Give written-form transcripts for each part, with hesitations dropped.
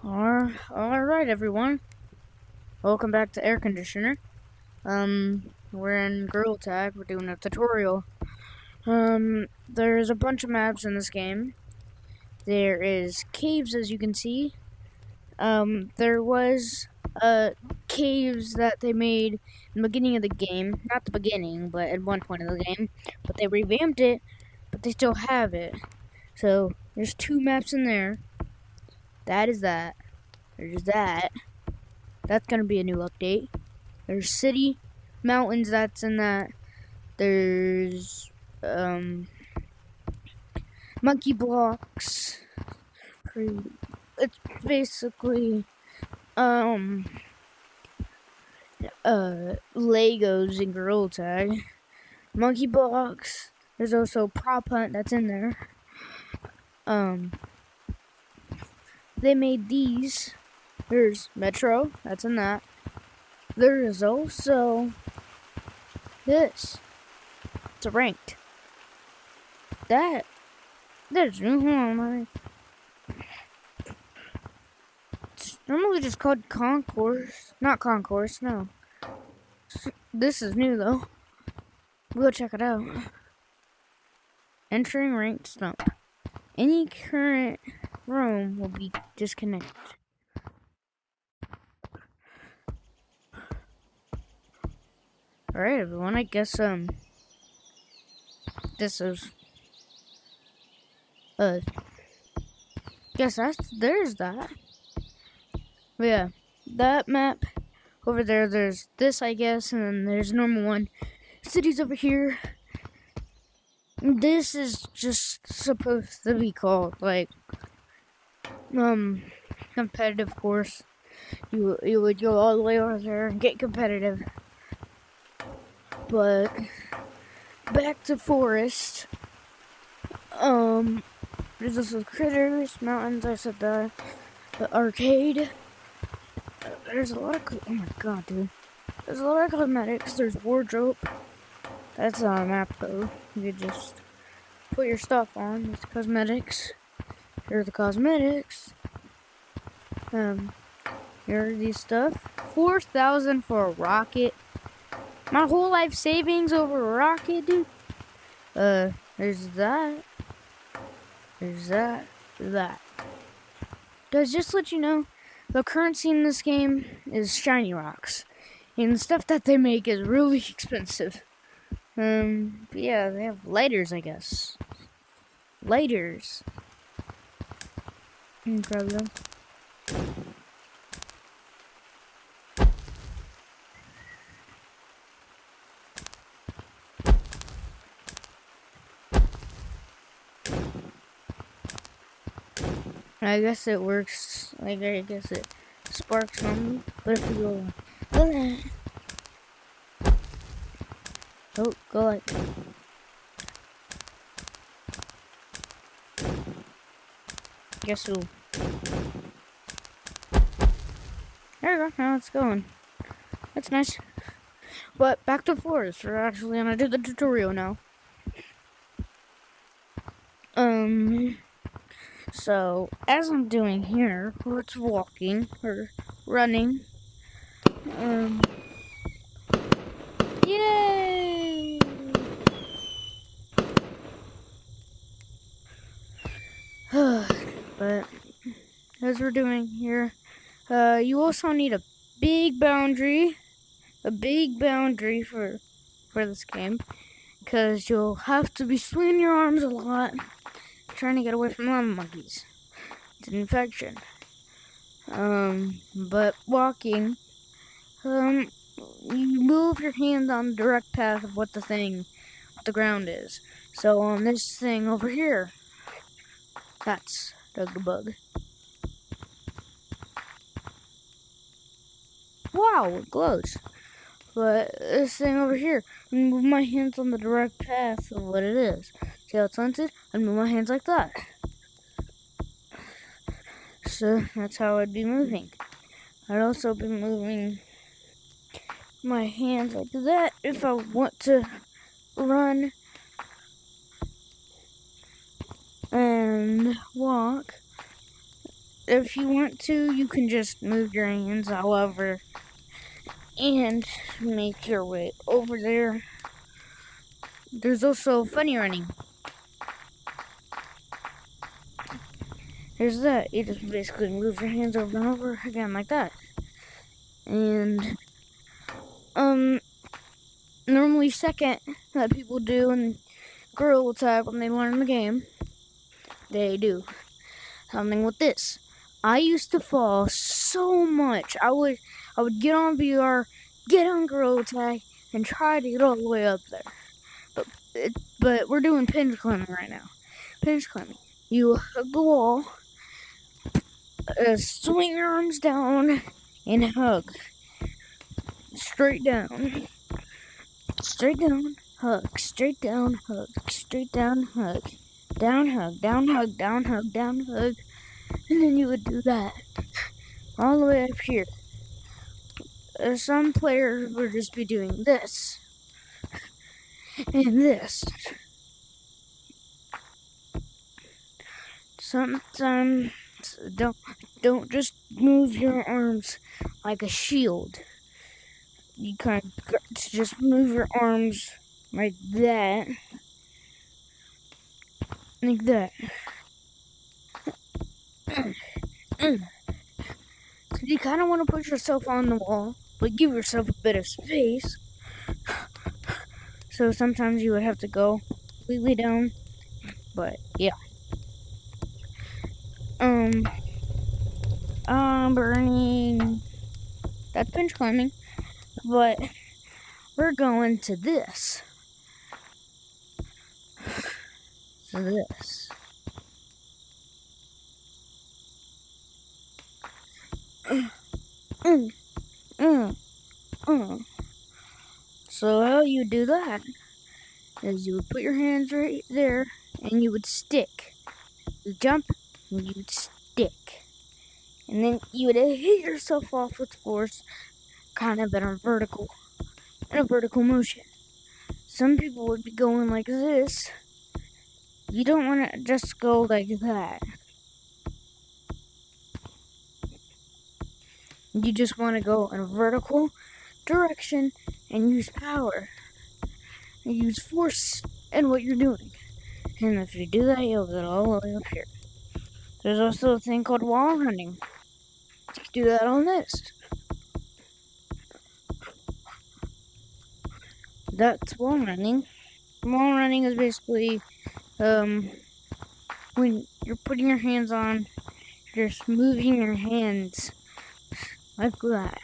Alright everyone. Welcome back to Air Conditioner. We're in Gorilla Tag. We're doing a tutorial. There's a bunch of maps in this game. There is caves, as you can see. There was, caves that they made in the beginning of the game. Not the beginning, but at one point of the game. But they revamped it, but they still have it. So, there's two maps in there. That is that. There's that. That's gonna be a new update. There's city, mountains, that's in that. There's, monkey blocks. It's basically, Legos in Gorilla Tag. Monkey blocks. There's also prop hunt that's in there. They made these. There's Metro, that's in that. There is also this. It's a ranked. It's normally just called Concourse. Not Concourse, no. This is new though. We'll check it out. Entering ranked stump. Any current room will be disconnected. Alright everyone, I guess this is there's that. But yeah, that map over there's this I guess, and then there's a normal one. Cities over here. This is just supposed to be called like competitive course. You would go all the way over there and get competitive. But back to forest. There's also critters, mountains. I said the arcade. There's a lot of oh my god, dude. There's a lot of cosmetics. There's wardrobe. That's not a map though. You could just put your stuff on. It's cosmetics. Here are the cosmetics. Here are these stuff. 4,000 for a rocket. My whole life savings over a rocket, dude. There's that. There's that. Guys, just to let you know, the currency in this game is shiny rocks. And the stuff that they make is really expensive. But yeah, they have lighters, I guess. Lighters. Grab them. I guess it works, like, I guess it sparks normally, but if you go, oh, go like, guess who, there you go, now it's going, that's nice, but back to forest, we're actually gonna do the tutorial now. So, as I'm doing here, it's walking, or running, yay! But, as we're doing here, you also need a big boundary for this game, because you'll have to be swinging your arms a lot, trying to get away from llama monkeys. It's an infection. But walking, you move your hand on the direct path of what the ground is. So on this thing over here, that's the bug. Wow, it glows. But this thing over here, I move my hands on the direct path of what it is. See how it's slanted? I move my hands like that. So that's how I'd be moving. I'd also be moving my hands like that if I want to run and walk. if you want to, you can just move your hands, however, and make your way over there. There's also funny running. There's that. You just basically move your hands over and over again like that. And, normally second that people do in Gorilla Tag when they learn the game, they do something with this. I used to fall so much. I would get on VR, get on Gorilla Tag, and try to get all the way up there. But we're doing pinch climbing right now. Pinch climbing. You hug the wall, swing your arms down, and hug. Straight down. Straight down, hug. Straight down, hug. Straight down, hug. Down, hug. Down, hug. Down, hug. Down, hug. And then you would do that all the way up here. Some players would just be doing this and this. Sometimes don't just move your arms like a shield. You kind of got to just move your arms like that. Like that. So you kind of want to put yourself on the wall, but give yourself a bit of space. So sometimes you would have to go completely down. But yeah. Burning. That's pinch climbing. But we're going to this. So this. So how you do that is you would put your hands right there and you would stick. You jump and you would stick. And then you would hit yourself off with force, kind of in a vertical motion. Some people would be going like this. You don't want to just go like that. You just want to go in a vertical direction and use power. And use force in what you're doing. And if you do that, you'll get all the way up here. There's also a thing called wall running. You do that on this. That's wall running. Wall running is basically when you're putting your hands on, you're just moving your hands like that.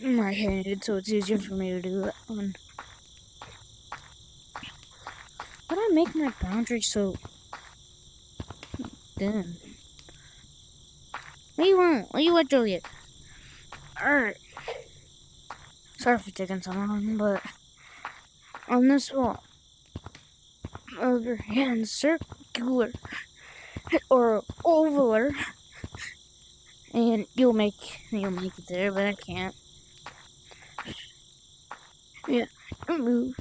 I'm right-handed, so it's easier for me to do that one. Why do I make my boundary so thin? What do you want? What do you want, Juliet? Alright. Sorry for taking so long, but on this wall, of your hands circular or ovaler, and you'll make it there, but I can't. Yeah, move.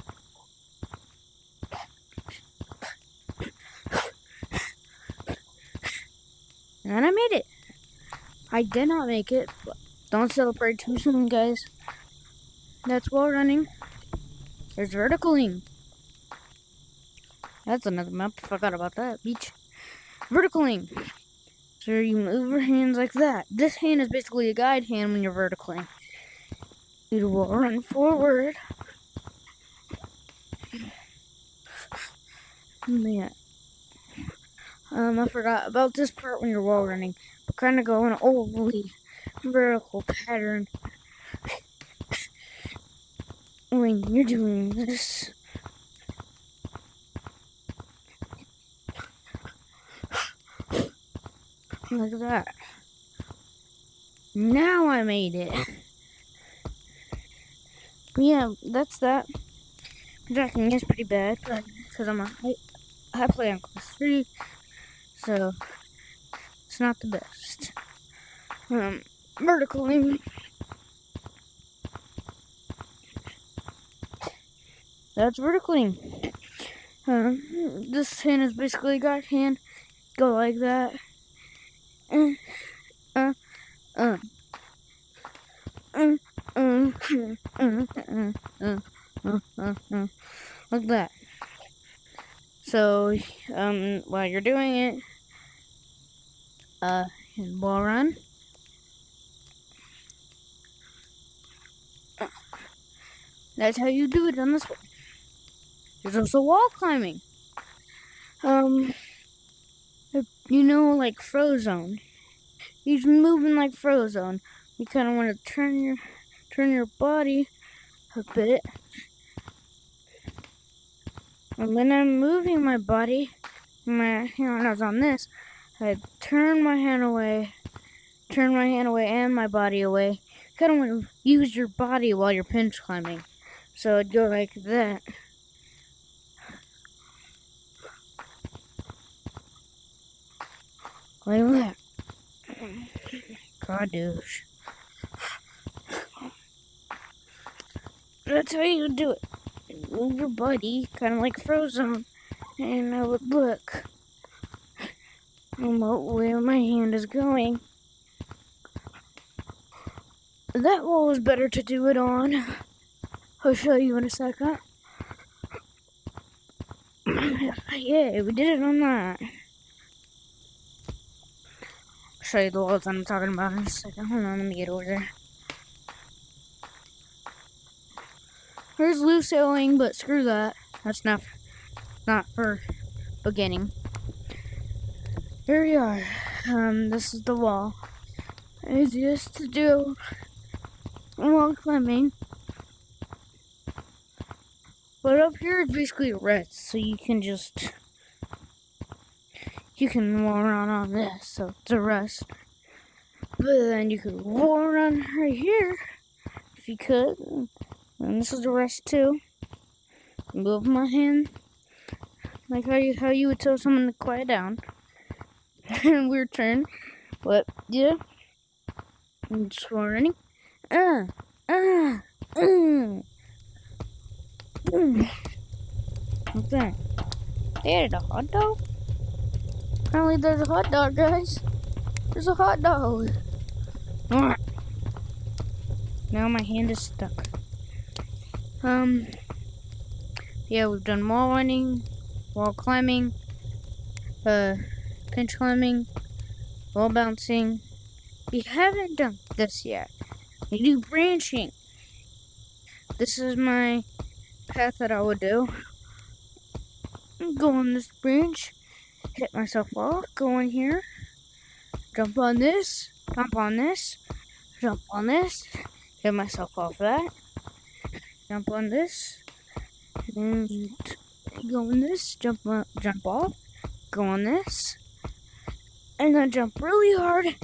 And I made it. I did not make it, but don't celebrate too soon, guys. That's wall running. There's verticaling. That's another map. I forgot about that. Beach. Verticaling. So you move your hands like that. This hand is basically a guide hand when you're verticaling. You will run forward. Man. I forgot about this part when you're wall running. But kind of go in an ovally vertical pattern when you're doing this. Like that. Now I made it. But yeah, that's that. Jacking is pretty bad, but because I play on class 3, so it's not the best. Verticaling. That's verticaling. This hand is basically got hand. Go like that. Uh, uh, uh. Like that. So, while you're doing it, in wall run, that's how you do it on this one. There's also wall climbing. You know, like Frozone. He's moving like Frozone. You kind of want to turn your body a bit. And when I'm moving my body, my hand is on this, I turn my hand away and my body away. You kind of want to use your body while you're pinch climbing. So I'd go like that. Like that. God, douche. That's how you do it. Move your body, kind of like Frozone, and I would look where my hand is going. That wall is better to do it on. I'll show you in a second. Yeah, we did it on that. I'll show you the walls I'm talking about in a second. Hold on, let me get over there. There's loose sailing, but screw that. That's not for beginning. Here we are. This is the wall. Easiest to do wall climbing. But up here is basically a rest, so you can wall around on this, so it's a rest. But then you could wall around right here, if you could. And this is a rest too. Move my hand, like how you would tell someone to quiet down. Weird turn, but yeah. I'm just running. Boom. What's that? There's a hot dog? Apparently there's a hot dog, guys. There's a hot dog. Now my hand is stuck. Yeah, we've done wall running, wall climbing, pinch climbing, wall bouncing. We haven't done this yet. We do branching. This is my path that I would do. Go on this branch, hit myself off, go in here, jump on this, jump on this, jump on this, hit myself off that, jump on this, and go on this, jump off, go on this, and then jump really hard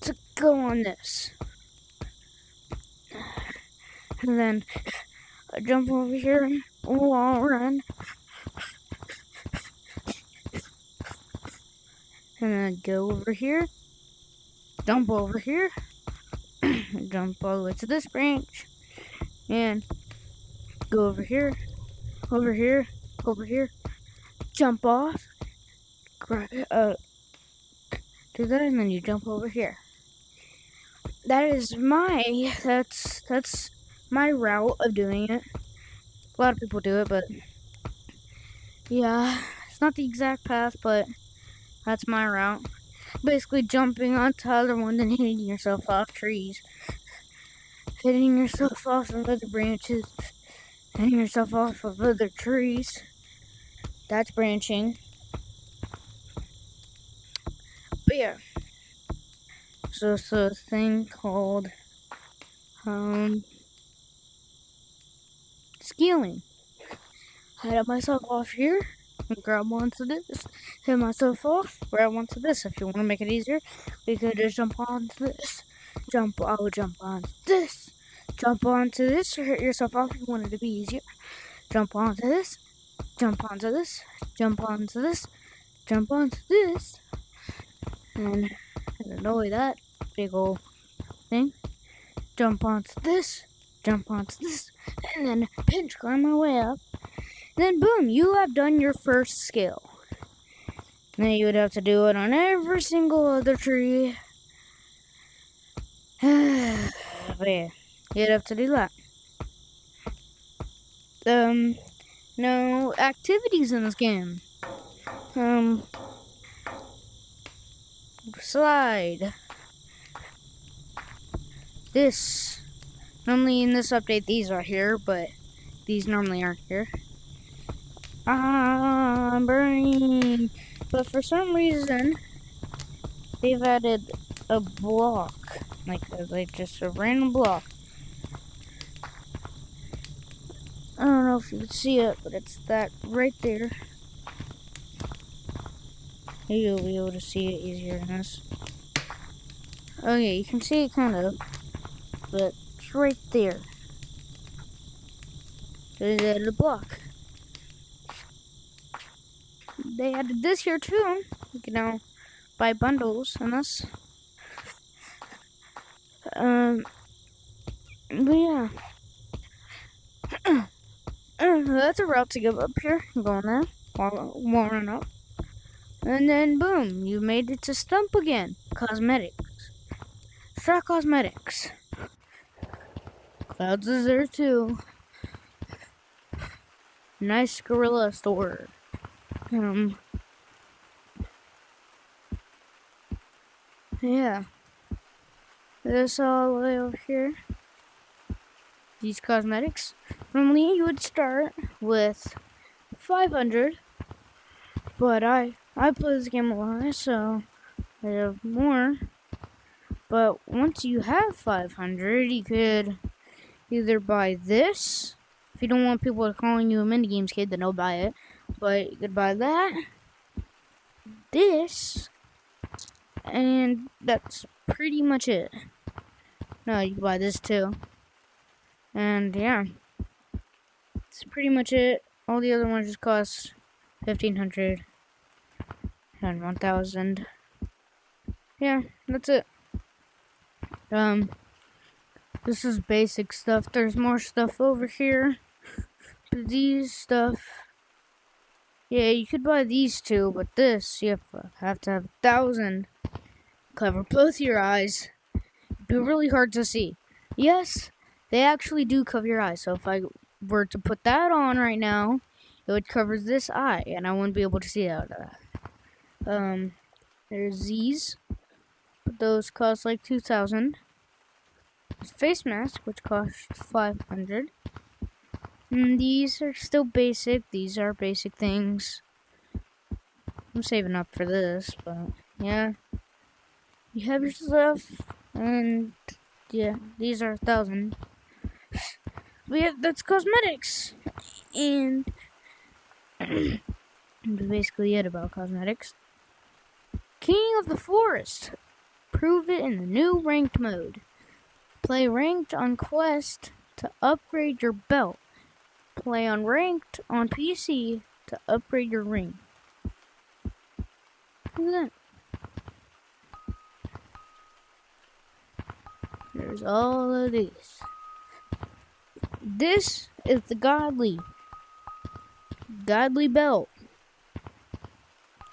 to go on this. And then I jump over here, wall run, and then go over here, jump over here, jump all the way to this branch, and go over here, over here, over here, jump off, do that, and then you jump over here. That's my route of doing it. A lot of people do it, but yeah, it's not the exact path, but that's my route. Basically jumping onto other ones and hitting yourself off trees. Hitting yourself off of other branches. Hitting yourself off of other trees. That's branching. But yeah. So it's a thing called scaling. I hit myself off here and grab onto this. Hit myself off, grab onto this. If you want to make it easier, you could just jump onto this. Jump onto this. Jump onto this or hit yourself off if you want it to be easier. Jump onto this. Jump onto this. Jump onto this. Jump onto this. And annoy that big old thing. Jump onto this. Jump onto this. And then pinch climb my way up. Then boom, you have done your first skill. Then you would have to do it on every single other tree. But yeah, you'd have to do that. No activities in this game. Slide. This. Normally in this update these are here, but these normally aren't here. I'm burning. But for some reason, they've added a block. Like just a random block. I don't know if you can see it, but it's that right there. Maybe you'll be able to see it easier than this. Okay, you can see it kind of, but it's right there. They added a block. They added this here too. You can now buy bundles on this. But yeah. That's a route to get up here. I'm going there. Warming up. And then boom, you made it to Stump again. Cosmetics. Strat Cosmetics. Clouds is there too. Nice gorilla store. Yeah. This all the way over here. These cosmetics. Normally you would start with 500, but I play this game a lot, so I have more. But once you have 500, you could either buy this. If you don't want people calling you a minigames kid, then don't buy it. But you could buy that, this, and that's pretty much it. No, you can buy this too. And yeah, that's pretty much it. All the other ones just cost 1,500 and 1,000. Yeah, that's it. This is basic stuff. There's more stuff over here. But these stuff, yeah, you could buy these two, but this, you have to have 1,000. Cover both your eyes. It'd be really hard to see. Yes, they actually do cover your eyes. So if I were to put that on right now, it would cover this eye, and I wouldn't be able to see out of that. There's these. But those cost like 2,000. Face mask, which costs 500. And these are still basic. These are basic things. I'm saving up for this, but yeah. You have your stuff, and yeah, these are 1,000. But yeah, that's cosmetics. And that's basically it about cosmetics. King of the Forest. Prove it in the new ranked mode. Play ranked on Quest to upgrade your belt. Play on ranked on PC to upgrade your ring. Look at that. There's all of these. This is the godly belt.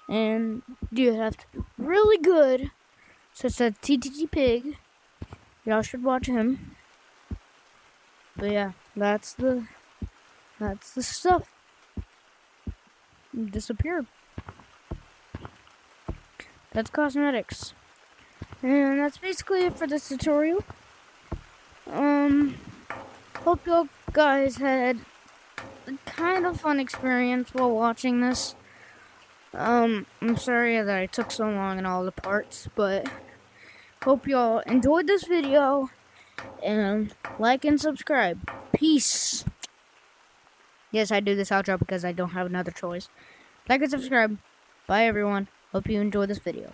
And you have to be really good. So it's a TTG Pig. Y'all should watch him. But yeah, that's the stuff. It disappeared. That's cosmetics. And that's basically it for this tutorial. Hope you guys had a kind of fun experience while watching this. I'm sorry that I took so long in all the parts, but hope y'all enjoyed this video, and like and subscribe. Peace. Yes, I do this outro because I don't have another choice. Like and subscribe. Bye, everyone. Hope you enjoyed this video.